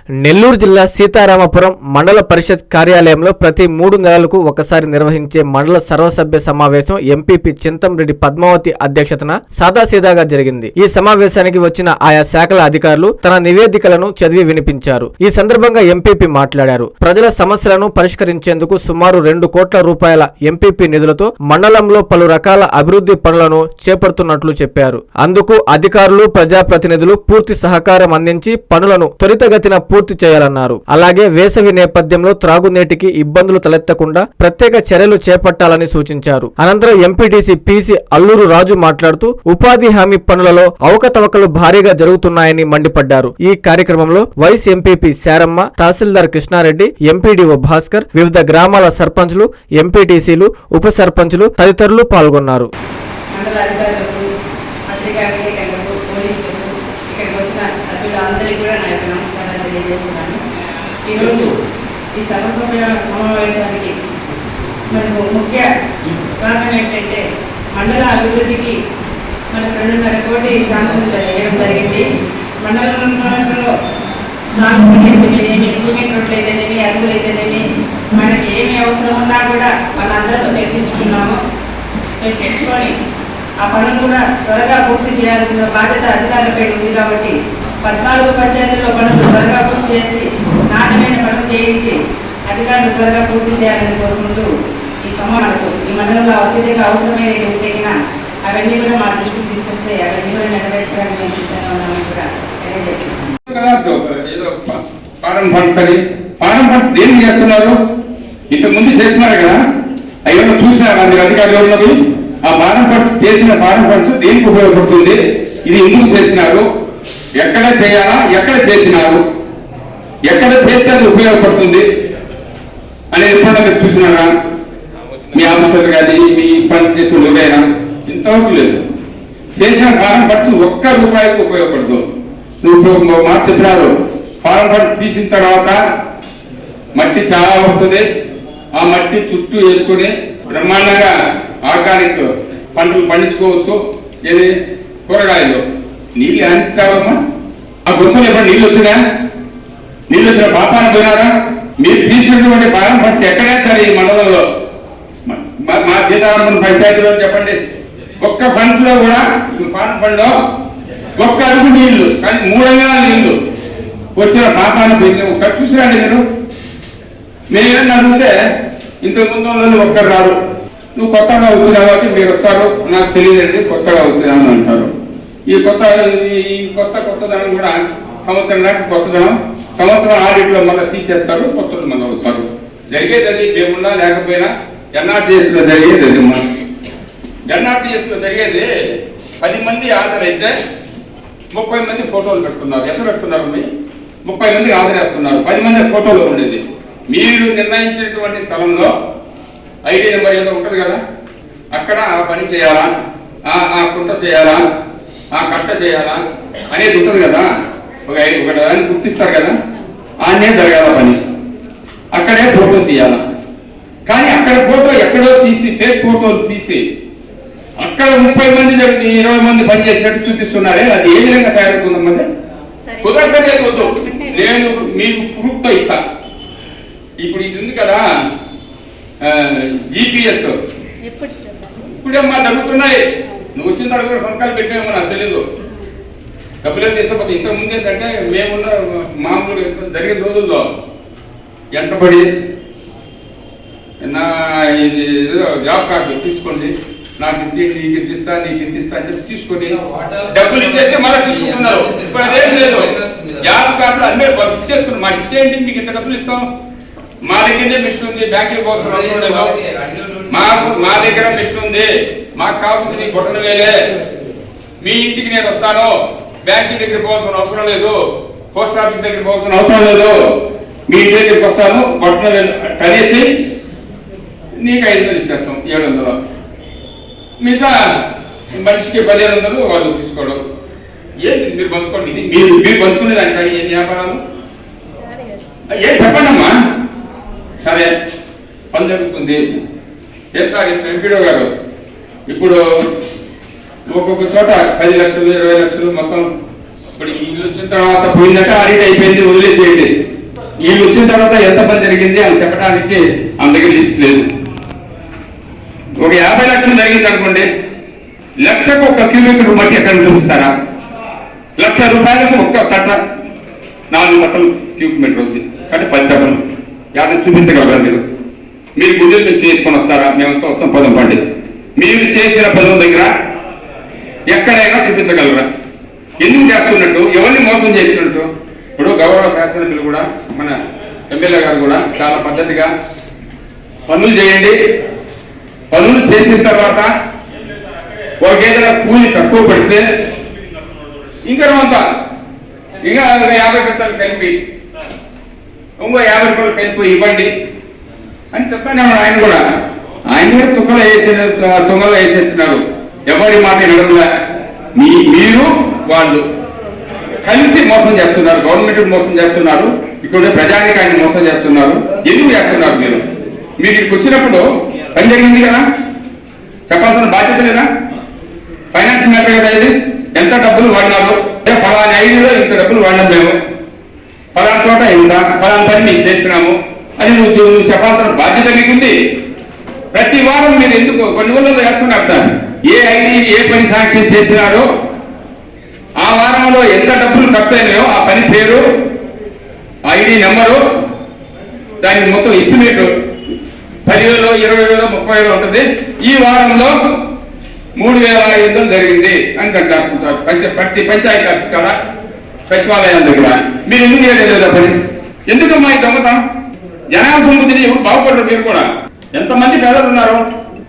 నెల్లూరు జిల్లా సీతారామపురం మండల పరిషత్ కార్యాలయంలో ప్రతి 3 నెలలకు ఒకసారి నిర్వహించే మండల సర్వసభ్య సమావేశం ఎంపీపీ చింతంరెడ్డి పద్మావతి అధ్యక్షతన సాదాసీదాగా జరిగింది. ఈ సమావేశానికి వచ్చిన ఆయా శాఖల అధికారులు తన నివేదికలను చదివి వినిపించారు. ఈ సందర్భంగా ఎంపీపీ మాట్లాడారు. ప్రజల సమస్యలను పరిష్కరించేందుకు సుమారు 2 కోట్ల రూపాయల ఎంపీపీ నిధులతో మండలంలో పలు రకాల అభివృద్ధి పనులను చేపడుతున్నట్లు చెప్పారు. అందుకు అధికారులు ప్రజాప్రతినిధులు పూర్తి సహకారం అందించి పనులను త్వరితగతిన పూర్తి చేయాలన్నారు. అలాగే వేసవి నేపథ్యంలో త్రాగునీటికి ఇబ్బందులు తలెత్తకుండా ప్రత్యేక చర్యలు చేపట్టాలని సూచించారు. అనంతరం ఎంపీటీసీ పీసీ అల్లూరు రాజు మాట్లాడుతూ ఉపాధి హామీ పనులలో అవకతవకలు భారీగా జరుగుతున్నాయని మండిపడ్డారు. ఈ కార్యక్రమంలో వైస్ ఎంపీపీ శారమ్మ, తహసీల్దార్ కృష్ణారెడ్డి, ఎంపీడీఓ భాస్కర్, వివిధ గ్రామాల సర్పంచ్లు, ఎంపీటీసీలు, ఉప సర్పంచ్లు తదితరులు పాల్గొన్నారు. ఈరోజు ఈ సర్వసభ్య సమావేశానికి మనకు ముఖ్య కారణం ఏంటంటే మండల అభివృద్ధికి మనకు 2.5 కోటి శాంక్షన్ చేయడం జరిగింది. మండలంలో సిమెంట్ రోడ్లు అయితేనేమి, అరుగులు అయితేనేమి, మనకి ఏమి అవసరం ఉన్నా కూడా మనందరితో చర్చించుకున్నాము. చర్చించుకొని ఆ పనులు కూడా త్వరగా పూర్తి చేయాల్సిన బాధ్యత అధికారులపై ఉంది. కాబట్టి 14 పంచాయతీల్లో పనులు త్వరగా పూర్తి చేసి నాణ్యమైన పనులు చేయించి అధికారులు త్వరగా పూర్తి చేయాలని కోరుకుంటూ ఈ సమావేశంలో ఈ మండలంలో అత్యధిక అవసరమైన ఉంటేగిన అవన్నీ కూడా మా దృష్టికి తీసుకొస్తే అవన్నీ కూడా నెరవేర్చడానికి మేము సిద్ధంగా ఉన్నామని కూడా తెలియజేస్తున్నాం. ఫారం ఫండ్స్ దేనికి చేస్తున్నారు? ఇంతకుముందు చేస్తున్నారు కదా, అయ్యో చూసినారా మీరు అధికారులు ఉన్నది? ఆ ఫారం ఫండ్స్ దేనికి ఉపయోగపడుతుంది, ఇది ఎందుకు చేసినారు, ఎక్కడ చేయాలా, ఎక్కడ చేసినారు, ఎక్కడ చేస్తే అది ఉపయోగపడుతుంది అనేది ఎప్పుడన్నా మీరు చూసినారా? మీ ఆఫీసర్ కానీ మీ పని చేసిన ఎవరైనా? ఇంతవరకు లేదు. చేసిన ఫారం ఫండ్స్ ₹1 ఉపయోగపడదు. నువ్వు మాట చెప్పినారు, ఫారం ఫండ్స్ తీసిన తర్వాత మట్టి చాలా వస్తుంది. ఆ మట్టి చుట్టూ వేసుకుని బ్రహ్మాండంగా ఆర్గానిక్ పంటలు పండించుకోవచ్చు. ఏది కూరగాయలు నీళ్ళు అందిస్తావమ్మా? ఆ గుంతలు ఎప్పుడు నీళ్ళు వచ్చినా పాపాన్ని పోయినారా? మీరు తీసినటువంటి ఫారం ఫండ్స్ ఎక్కడైనా సరే ఈ మండలంలో మా సీతారామన్ పంచాయతీలో చెప్పండి, ఒక్క ఫండ్స్ లో కూడా ఫారం ఫండ్ లో 1 అడుగు నీళ్లు, కానీ 3 అంగాల నీళ్లు వచ్చిన పాపాన్ని పోయింది. ఒకసారి చూసిరండి మీరు. మేమేమని అడిగితే ఇంతకు ముందు ఒక్కరు రాదు, నువ్వు కొత్తగా వచ్చినావు కాబట్టి మీరు వస్తారు, నాకు తెలియదండి కొత్తగా వచ్చినామని అంటారు. ఈ కొత్తదనం కూడా సంవత్సరం దాకా కొత్తదనం, సంవత్సరం ఆడిట్లో మళ్ళీ తీసేస్తారు, కొత్తలు మళ్ళీ వస్తారు. జరిగేది అది ఏమున్నా లేకపోయినా ఎన్ఆర్టీఎస్లో జరిగేది అది. ఎన్ఆర్టీఎస్లో జరిగేది 10 మంది హాజరైతే 30 మంది ఫోటోలు పెడుతున్నారు. ఎట్లా పెడుతున్నారు? 30 మంది హాజరేస్తున్నారు, 10 మంది ఫోటోలు ఉండేది. మీరు నిర్ణయించినటువంటి స్థలంలో ఐడి నెంబర్ ఏదో ఉంటుంది కదా, అక్కడ ఆ పని చేయాలా, ఆ కుంట చేయాలా, ఆ కట్ట చేయాలా అనేది ఉంటుంది కదా. ఒక దాన్ని గుర్తిస్తారు కదా, ఆనే జరగాల పని, అక్కడే ఫోటో తీయాలా. కానీ అక్కడ ఫోటో ఎక్కడో తీసి ఫేక్ ఫోటోలు తీసి అక్కడ 30 మంది 20 మంది పనిచేసినట్టు చూపిస్తున్నారే, అది ఏ విధంగా తయారవుతుందన్నది కుదరదే. వద్దు, నేను మీకు ప్రూఫ్తో ఇస్తా. ఇప్పుడు ఇది ఉంది కదా GPS, ఇప్పుడేమ్మా జరుగుతున్నాయి. నువ్వు వచ్చిన తర్వాత కూడా సంతకాలు పెట్టామో నాకు తెలీదు, డబ్బులే తీసుకోకపోతే. ఇంతకుముందు ఏంటంటే మేమున్న మామూలు జరిగిన రోజుల్లో ఎంటబడి నా ఇది జాబ్ కార్డు తీసుకోండి, నాకు ఇంత నీకు ఇంత ఇస్తా, నీకు ఇంత ఇస్తా అని చెప్పి తీసుకొని డబ్బులు ఇచ్చేసి మళ్ళీ తీసుకుంటున్నారు. ఇప్పుడు అదేం లేదు, జాబ్ కార్డులు అన్నీ ఇచ్చేసుకుని మాకు ఇచ్చేయండి, మీకు ఇంత డబ్బులు ఇస్తాం, మా దగ్గరనే మిషన్ ఉంది, బ్యాంకుకి పోతున్నాం, మా దగ్గర మిషన్ ఉంది, మాకు కాకపోతే నీ బొట్టను వేలే, మీ ఇంటికి నేను వస్తాను, బ్యాంక్ దగ్గర పోవాల్సిన అవసరం లేదు, పోస్ట్ ఆఫీస్ దగ్గర పోవాల్సిన అవసరం లేదు, మీ ఇంటి దగ్గరికి వస్తాను, బొట్టను వేలు కలిసి నీకు 500 ఇచ్చేస్తాం, 700. మిగతా మనిషికి 1500 వాళ్ళు తీసుకోవడం. ఏంటి మీరు పంచుకోండి, ఇది మీరు పంచుకునే దానికి ఏం వ్యాపారాలు ఏం చెప్పండి అమ్మా. సరే పని జరుగుతుంది. ఏం సార్ ఎంపీడో గారు, ఇప్పుడు ఒక్కొక్క చోట 10 లక్షలు 20 లక్షలు మొత్తం ఇప్పుడు వీళ్ళు వచ్చిన తర్వాత పోయిందట ఆడిట్ అయిపోయింది వదిలేసేయండి. వీళ్ళు వచ్చిన తర్వాత ఎంత పని జరిగింది అని చెప్పడానికి ఆమె దగ్గర లిస్ట్ లేదు. ఒక 50 లక్షలు జరిగింది అనుకోండి, లక్షకు 1 క్యూబిక్ మట్టి ఎక్కడ చూపిస్తారా? ₹1,00,000 ఒక్క కట్ట 4 కట్టలు క్యూబిక్ మీటర్ ఉంది కాబట్టి 10 కట్టలు యాభై చూపించగలరా మీరు? మీరు గుడ్డలు చేసుకొని వస్తారా? మేమంతా వస్తాం, పదం పండి. మీరు చేసిన పదం దగ్గర ఎక్కడైనా చూపించగలరా? ఎందుకు చేస్తున్నట్టు, ఎవరిని మోసం చేస్తున్నట్టు? ఇప్పుడు గౌరవ శాసనసభ్యులు కూడా, మన ఎమ్మెల్యే గారు కూడా చాలా పద్ధతిగా పనులు చేయండి, పనులు చేసిన తర్వాత ఏదైనా కూలి తక్కువ పడితే ఇంకా 50% కలిపి ఇంకో 50 రూపాయలు కలిపి ఇవ్వండి అని చెప్పాను. ఆయన కూడా తుంగలో వేసేస్తున్నారు. ఎవరి మాట వినడంలా మీరు వాళ్ళు కలిసి మోసం చేస్తున్నారు, గవర్నమెంట్ మోసం చేస్తున్నారు, ఇక్కడ ప్రజానికాన్ని మోసం చేస్తున్నారు. ఎందుకు చేస్తున్నారు మీరు? మీరు ఇక్కడికి వచ్చినప్పుడు పని జరిగింది కదా, చెప్పాల్సిన బాధ్యత లేదా? ఫైనాన్స్ మ్యాటర్ కదా ఇది. ఎంత డబ్బులు వాడినారు, ఫలానా ఐడిలో ఇంత డబ్బులు వాడినాం మేము, ఫలానా చోట ఇంత, ఫలానా పని మీకు చేసినాము అని నువ్వు చెప్పాల్సిన బాధ్యత నీకుంది. ప్రతి వారం మీరు ఎందుకు కొన్ని ఊళ్ళలో చేస్తున్నారు సార్? ఏ ఐడి ఏ పని శాంక్షన్ చేసినారో ఆ వారంలో ఎంత డబ్బులు ఖర్చు అయినాయో ఆ పని పేరు, ఐడి నెంబరు, దానికి మొత్తం ఎస్టిమేట్ 10,000, 20,000, 30,000 ఉంటుంది. ఈ వారంలో 3,500 జరిగింది అని కట్టాడుతుంటారు ప్రతి పంచాయతీ ఆఫీస్ కాడ, సచివాలయం దగ్గర. మీరు ఎందుకు చేయలేదు పని? ఎందుకమ్మా ఈ దొంగతనం? జనాల సొమ్ముతిని ఎవరు బాగుపడరు? మీరు కూడా ఎంతమంది పేదలు ఉన్నారు.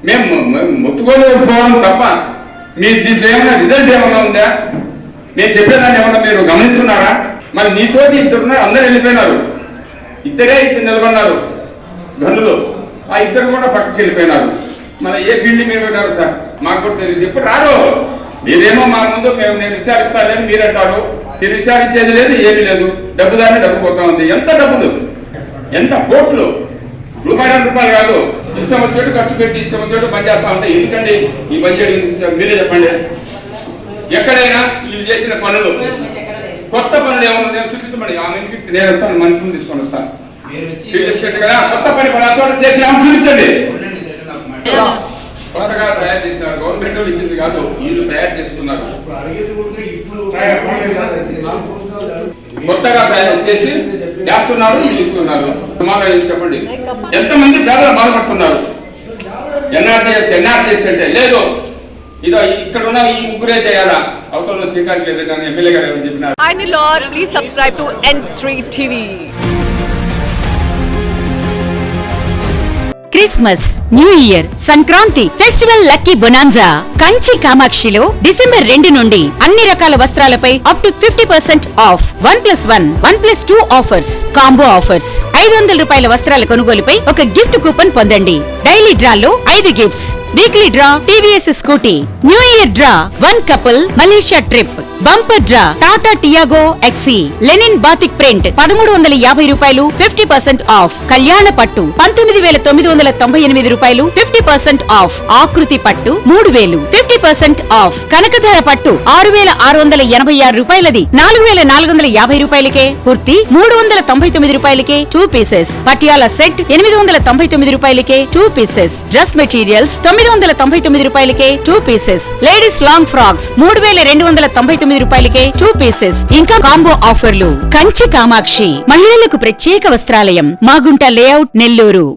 మేము మొత్తుకోలేకపోవడం తప్ప మీ దీంట్లో ఏమైనా రిజల్ట్ ఏమైనా ఉందా? నేను చెప్పేదాన్ని ఏమన్నా మీరు గమనిస్తున్నారా? మరి నీతోటి 2 ఉన్నారు, అందరూ వెళ్ళిపోయినారు. 2 నిలబడినారు గనులు, ఆ 2 కూడా పక్కకి వెళ్ళిపోయినారు. మన ఏ ఫీల్డ్ మీరు పెట్టారు సార్? మాకు కూడా తెలియదు. ఎప్పుడు రారు మీరేమో మా ముందు నేను విచారిస్తానని మీరు అంటారు. మీరు విచారించేది లేదు, ఏమీ లేదు. డబ్బు దాన్ని డబ్బు పోతా ఉంది. ఎంత డబ్బులు, ఎంత కోట్లు, ₹2 కాదు. ఇష్టం వచ్చేట్టు ఖర్చు పెట్టి ఇష్టం వచ్చేట్టు పని చేస్తా ఉంటే ఎందుకండి ఈ పని చేయడం? మీరే చెప్పండి. ఎక్కడైనా వీళ్ళు చేసిన పనులు, కొత్త పనులు ఏమన్నా నేను చూపించమని ఆమె ఇంటికి నేను వస్తాను, మనుషులు తీసుకొని వస్తాను. కదా కొత్త పని చోట చేసి ఆమె చూపించండి. కొత్తగా తయారు చేసినారు, గవర్నమెంట్ ఇచ్చింది కాదు, వీళ్ళు తయారు చేసుకున్నారు. కొత్తగా తయారు చేసి చేస్తున్నారు, వీళ్ళు ఇస్తున్నారు. చెప్పండి, ఎంతమంది పేదలు బాధపడుతున్నారు? ఎన్ఆర్టీఎస్ అంటే లేదు, ఇదో ఇక్కడ ఉన్న ఈ ముగ్గురే చేయాలా, అవతల చేయడానికి లేదు కానీ ఎమ్మెల్యే గారు ఏమని చెప్పినారు. Please subscribe to N3 TV. Christmas, new year, Sankranti, festival lucky bonanza Kanchi కామాక్షిలో డిసెంబర్ 2 నుండి అన్ని రకాల వస్త్రాలపై up to 50% off. 1+1, 1+2 offers, combo offers. 500 రూపాయల వస్త్రాల కొనుగోలుపై ఒక గిఫ్ట్ కూపన్ పొందండి. డైలీ డ్రాలో 5 gifts, weekly draw TVS Scooty, new year draw 1 couple Malaysia trip, bumper draw Tata Tiago XE, linen batik print 1,350 రూపాయలు 50% ఆఫ్. కళ్యాణ పట్టు 19,998 రూపాయలు 50% ఆఫ్. ఆకృతి పట్టు 3,000 50% ఆఫ్. కనకధార పట్టు 6,686 రూపాయలది 4,450 రూపాయలకే. కుర్తి 399 రూపాయలకే 2 పీసెస్. పటియాల సెట్ 899 రూపాయలకే 2 పీసెస్. డ్రెస్ మెటీరియల్స్ 999 రూపాయలకే 2 పీసెస్. లేడీస్ లాంగ్ ఫ్రాక్స్ 3,299 రూపాయలకే 2 పీసెస్. ఇంకా కాంబో ఆఫర్లు. కంచి కామాక్షి మహిళలకు ప్రత్యేక వస్త్రాలయం, మాగుంట లేఅవుట్, నెల్లూరు.